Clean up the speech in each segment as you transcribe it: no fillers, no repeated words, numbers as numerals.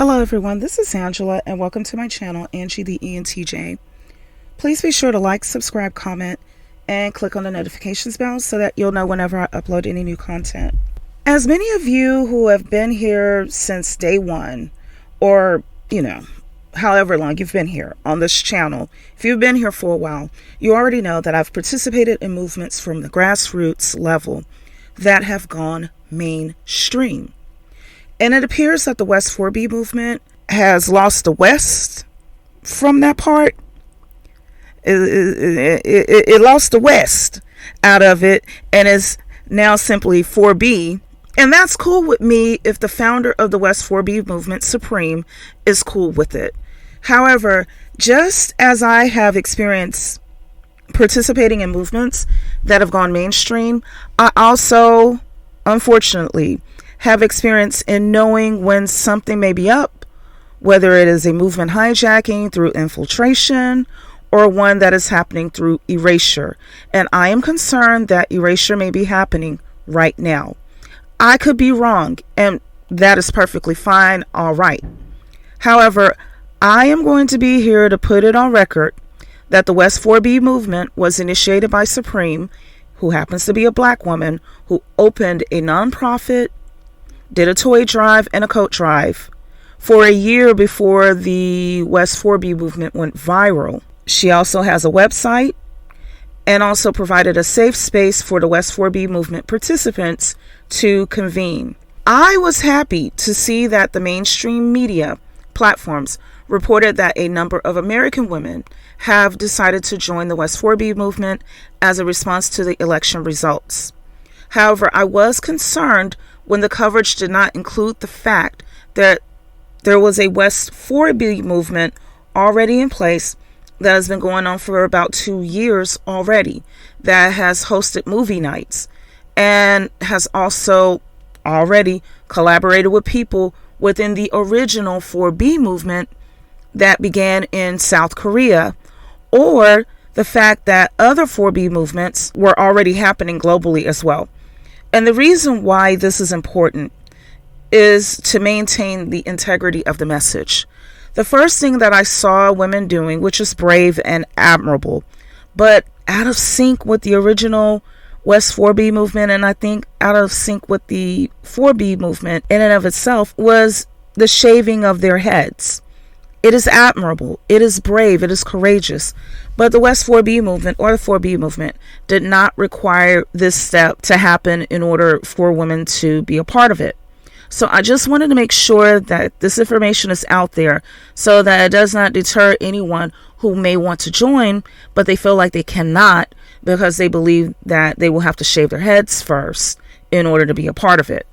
Hello everyone, this is Angela and welcome to my channel, Angie the ENTJ. Please be sure to like, subscribe, comment, and click on the notifications bell so that you'll know whenever I upload any new content. As many of you who have been here since day one, or however long you've been here on this channel, if you've been here for a while, you already know that I've participated in movements from the grassroots level that have gone mainstream. And it appears that the West 4B movement has lost the West from that part. It lost the West out of it and is now simply 4B. And that's cool with me if the founder of the West 4B movement, Supreme, is cool with it. However, just as I have experienced participating in movements that have gone mainstream, I also, unfortunately, have experience in knowing when something may be up, whether it is a movement hijacking through infiltration or one that is happening through erasure. And I am concerned that erasure may be happening right now. I could be wrong, and that is perfectly fine, all right. However, I am going to be here to put it on record that the West 4B movement was initiated by Supreme, who happens to be a black woman, who opened a nonprofit, did a toy drive and a coat drive for a year before the West 4B movement went viral. She also has a website and also provided a safe space for the West 4B movement participants to convene. I was happy to see that the mainstream media platforms reported that a number of American women have decided to join the West 4B movement as a response to the election results. However, I was concerned when the coverage did not include the fact that there was a West 4B movement already in place that has been going on for about 2 years already, that has hosted movie nights and has also already collaborated with people within the original 4B movement that began in South Korea, or the fact that other 4B movements were already happening globally as well. And the reason why this is important is to maintain the integrity of the message. The first thing that I saw women doing, which is brave and admirable, but out of sync with the original West 4B movement, and I think out of sync with the 4B movement in and of itself, was the shaving of their heads. It is admirable, it is brave, it is courageous. But the West 4B movement or the 4B movement did not require this step to happen in order for women to be a part of it. So I just wanted to make sure that this information is out there so that it does not deter anyone who may want to join, but they feel like they cannot because they believe that they will have to shave their heads first in order to be a part of it.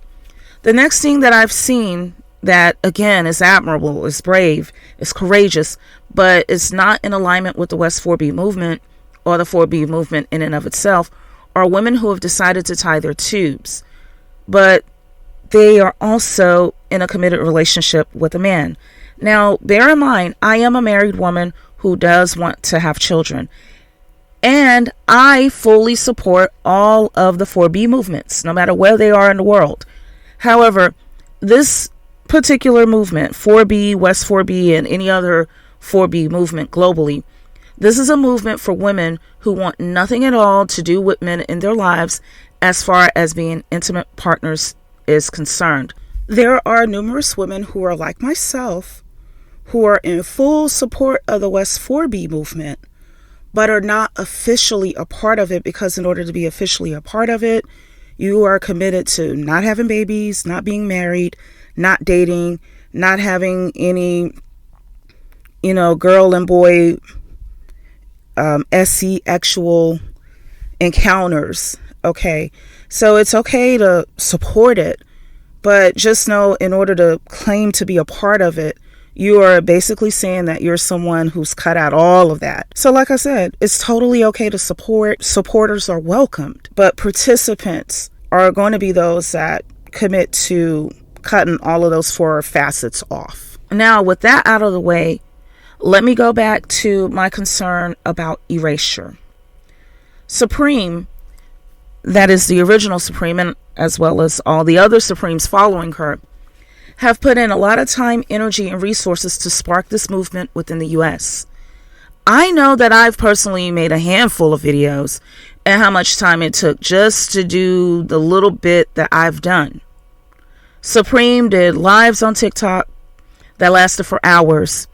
The next thing that I've seen that, again, is admirable, is brave, is courageous, but it's not in alignment with the West 4B movement or the 4B movement in and of itself, are women who have decided to tie their tubes, but they are also in a committed relationship with a man. Now, bear in mind, I am a married woman who does want to have children, and I fully support all of the 4B movements, no matter where they are in the world. However, this particular movement, 4B, West 4B, and any other 4B movement globally, this is a movement for women who want nothing at all to do with men in their lives as far as being intimate partners is concerned. There are numerous women who are like myself who are in full support of the West 4B movement, but are not officially a part of it, because in order to be officially a part of it, you are committed to not having babies, not being married, not dating, not having any, girl and boy SE actual encounters. Okay. So it's okay to support it, but just know in order to claim to be a part of it, you are basically saying that you're someone who's cut out all of that. So like I said, it's totally okay to support. Supporters are welcomed, but participants are going to be those that commit to cutting all of those four facets off. Now, with that out of the way, let me go back to my concern about erasure. Supreme, that is the original Supreme, and as well as all the other Supremes following her, have put in a lot of time, energy, and resources to spark this movement within the US. I know that I've personally made a handful of videos and how much time it took just to do the little bit that I've done. Supreme did lives on TikTok that lasted for hours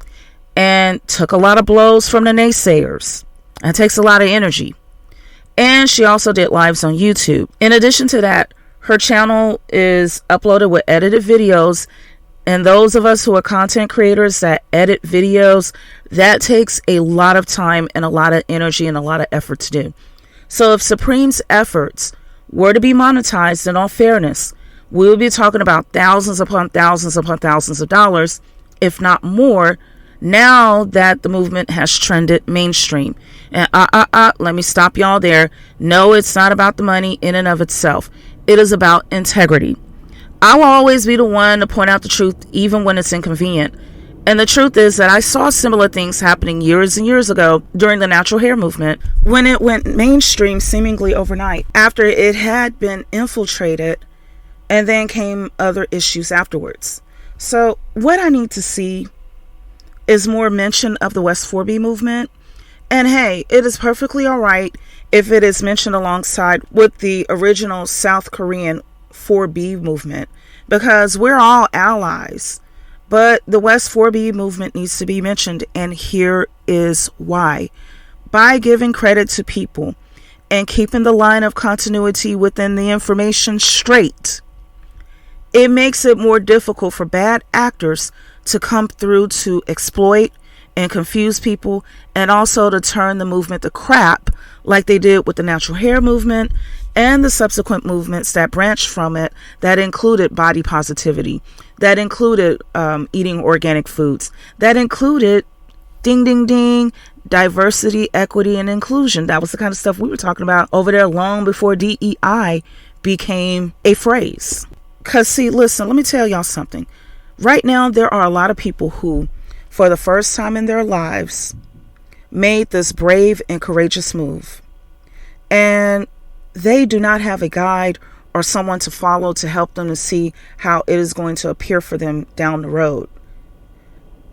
and took a lot of blows from the naysayers. It takes a lot of energy. And she also did lives on YouTube. In addition to that, her channel is uploaded with edited videos. And those of us who are content creators that edit videos, that takes a lot of time and a lot of energy and a lot of effort to do. So if Supreme's efforts were to be monetized, in all fairness, we'll be talking about thousands upon thousands upon thousands of dollars, if not more, now that the movement has trended mainstream. And let me stop y'all there. No, it's not about the money in and of itself. It is about integrity. I will always be the one to point out the truth, even when it's inconvenient. And the truth is that I saw similar things happening years and years ago during the natural hair movement, when it went mainstream seemingly overnight, after it had been infiltrated, and then came other issues afterwards. So what I need to see is more mention of the West 4B movement. And hey, it is perfectly all right if it is mentioned alongside with the original South Korean 4B movement, because we're all allies. But the West 4B movement needs to be mentioned, and here is why. By giving credit to people and keeping the line of continuity within the information straight, it makes it more difficult for bad actors to come through to exploit and confuse people, and also to turn the movement to crap like they did with the natural hair movement and the subsequent movements that branched from it, that included body positivity, that included eating organic foods, that included ding ding ding diversity, equity, and inclusion. That was the kind of stuff we were talking about over there long before DEI became a phrase. Because see, listen, let me tell y'all something. Right now, there are a lot of people who, for the first time in their lives, made this brave and courageous move. And they do not have a guide or someone to follow to help them to see how it is going to appear for them down the road.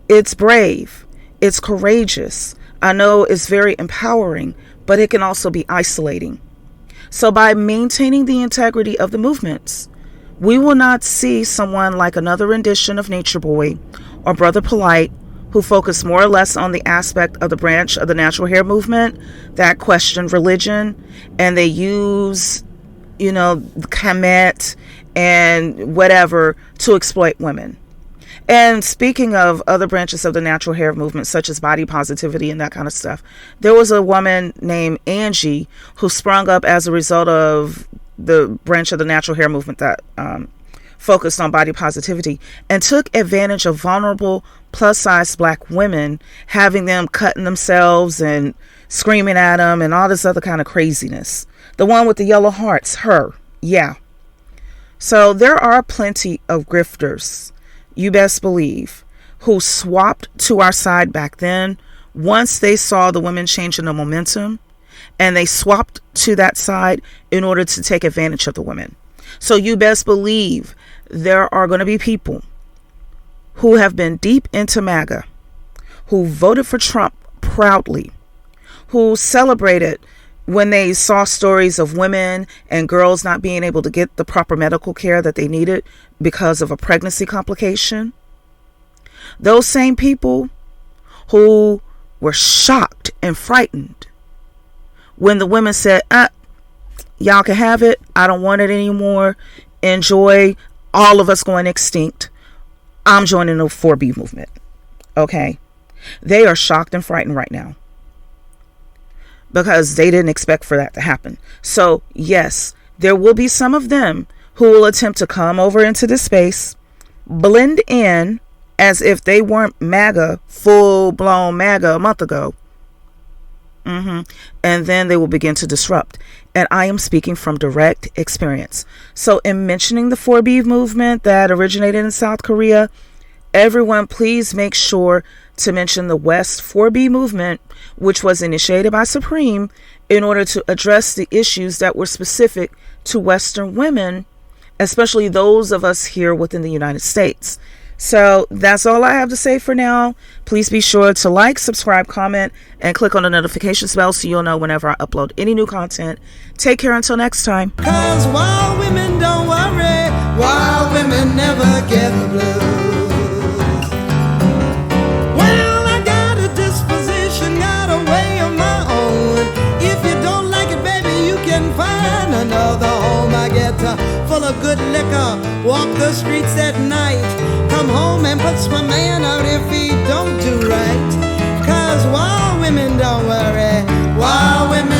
It's brave. It's courageous. I know it's very empowering, but it can also be isolating. So by maintaining the integrity of the movements, we will not see someone like another rendition of Nature Boy or Brother Polite, who focus more or less on the aspect of the branch of the natural hair movement that question religion, and they use, Kemet and whatever to exploit women. And speaking of other branches of the natural hair movement, such as body positivity and that kind of stuff, there was a woman named Angie who sprung up as a result of the branch of the natural hair movement that focused on body positivity, and took advantage of vulnerable plus-size black women, having them cutting themselves and screaming at them and all this other kind of craziness. The one with the yellow hearts, her, yeah. So there are plenty of grifters, you best believe, who swapped to our side back then once they saw the women changing the momentum, and they swapped to that side in order to take advantage of the women. So you best believe there are going to be people who have been deep into MAGA, who voted for Trump proudly, who celebrated when they saw stories of women and girls not being able to get the proper medical care that they needed because of a pregnancy complication. Those same people who were shocked and frightened when the women said, y'all can have it, I don't want it anymore, enjoy all of us going extinct, I'm joining the 4B movement. Okay? They are shocked and frightened right now because they didn't expect for that to happen. So yes, there will be some of them who will attempt to come over into this space, blend in as if they weren't MAGA, full-blown MAGA a month ago. And then they will begin to disrupt. And I am speaking from direct experience. So in mentioning the 4B movement that originated in South Korea, everyone please make sure to mention the West 4B movement, which was initiated by Supreme in order to address the issues that were specific to Western women especially those of us here within the United States. So that's all I have to say for now. Please be sure to like, subscribe, comment, and click on the notifications bell so you'll know whenever I upload any new content. Take care until next time. 'Cause wild women don't worry, wild women never get the blues. Well, I got a disposition, got a way of my own. If you don't like it, baby, you can find another home. I get full of good liquor, walk the streets at night, come home and puts my man out if he don't do right. 'Cause wild women don't worry, wild women